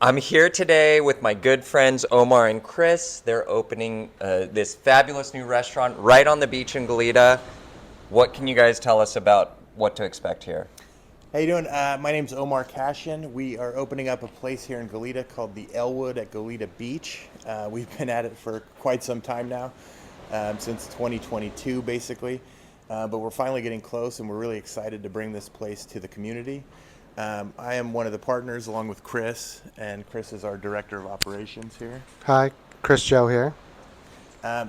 I'm here today with my good friends Omar and Chris. They're opening this fabulous new restaurant right on the beach in Goleta. What can you guys tell us about what to expect here? How you doing? My name's Omar Khashen. We are opening up a place here in Goleta called the Ellwood at Goleta Beach. We've been at it for quite some time now, since 2022 basically. But we're finally getting close and we're really excited to bring this place to the community. I am one of the partners along with Chris, and Chris is our director of operations here. Hi, Chris Joe here.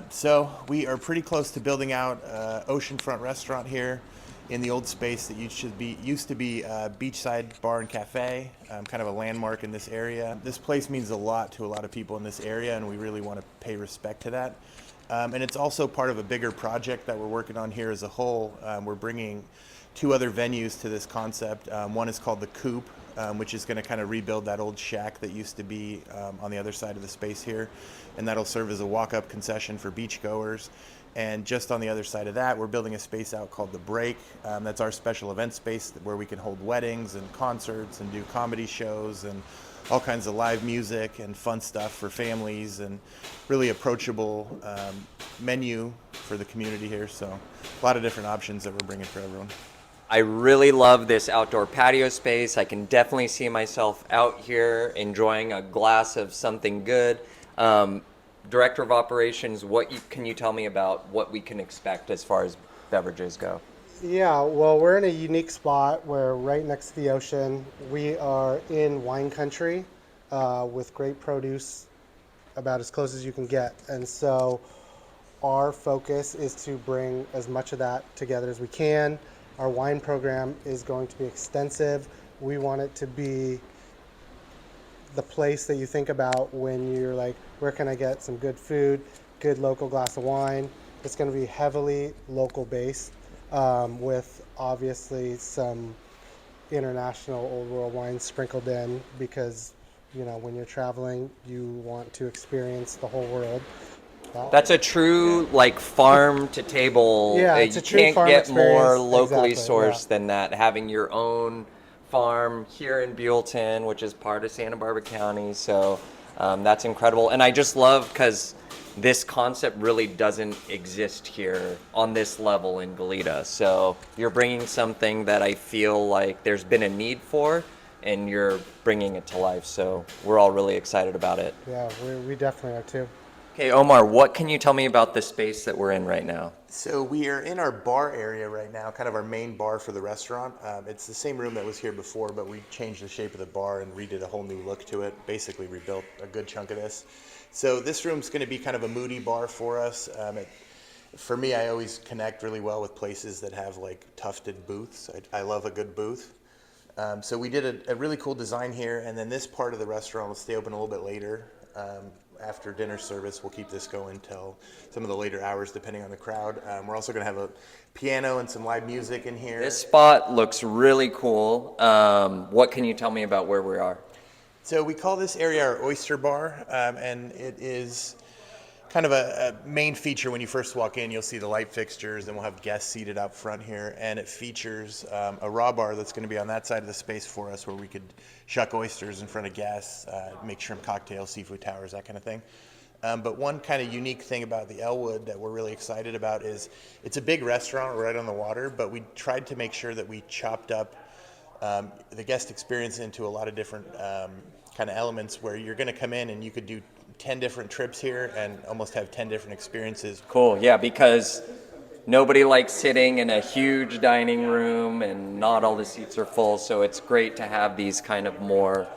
So we are pretty close to building out oceanfront restaurant here in the old space that used to be Beachside Bar-Café, kind of a landmark in this area. This place means a lot to a lot of people in this area, and we really want to pay respect to that. And it's also part of a bigger project that we're working on here as a whole. We're bringing two other venues to this concept. One is called the Coop, which is going to kind of rebuild that old shack that used to be on the other side of the space here, and that'll serve as a walk-up concession for beachgoers. And just on the other side of that, we're building a space out called the Break. That's our special event space where we can hold weddings and concerts and do comedy shows and all kinds of live music and fun stuff for families, and really approachable menu for the community here. So a lot of different options that we're bringing for everyone. I really love this outdoor patio space. I can definitely see myself out here enjoying a glass of something good. Director of Operations, can you tell me about what we can expect as far as beverages go? Yeah, well, we're in a unique spot. We're right next to the ocean. We are in wine country with great produce, about as close as you can get. And so our focus is to bring as much of that together as we can. Our wine program is going to be extensive. We want it to be the place that you think about when you're like, where can I get some good food, good local glass of wine? It's going to be heavily local based, with obviously some international old world wines sprinkled in, because when you're traveling, you want to experience the whole world. That's a true farm to table. Yeah, it's you a true can't farm get more experience. locally Exactly, sourced yeah. than that. Having your own farm here in Buellton, which is part of Santa Barbara County. So that's incredible. And I just love because this concept really doesn't exist here on this level in Goleta. So you're bringing something that I feel like there's been a need for, and you're bringing it to life. So we're all really excited about it. Yeah, we definitely are too. Okay, Omar, what can you tell me about the space that we're in right now? So we are in our bar area right now, kind of our main bar for the restaurant. It's the same room that was here before, but we changed the shape of the bar and redid a whole new look to it, basically rebuilt a good chunk of this. So this room's going to be kind of a moody bar for us. For me, I always connect really well with places that have tufted booths. I love a good booth. So we did a really cool design here, and then this part of the restaurant will stay open a little bit later. After dinner service, we'll keep this going till some of the later hours, depending on the crowd. We're also going to have a piano and some live music in here. This spot looks really cool. What can you tell me about where we are? So we call this area our oyster bar, and it is kind of a main feature. When you first walk in, you'll see the light fixtures, and we'll have guests seated out front here, and it features a raw bar that's going to be on that side of the space for us, where we could shuck oysters in front of guests, make shrimp cocktails, seafood towers, that kind of thing. But one kind of unique thing about the Ellwood that we're really excited about is it's a big restaurant right on the water, but we tried to make sure that we chopped up the guest experience into a lot of different kind of elements, where you're going to come in and you could do 10 different trips here and almost have 10 different experiences. Cool, yeah, because nobody likes sitting in a huge dining room and not all the seats are full, so it's great to have these kind of more,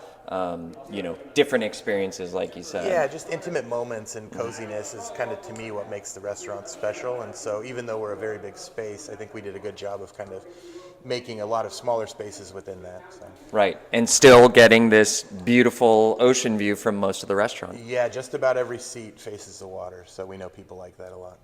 different experiences, like you said. Yeah, just intimate moments and coziness is kind of, to me, what makes the restaurant special. And so even though we're a very big space, I think we did a good job of kind of making a lot of smaller spaces within that. So. Right, and still getting this beautiful ocean view from most of the restaurant. Yeah, just about every seat faces the water, so we know people like that a lot.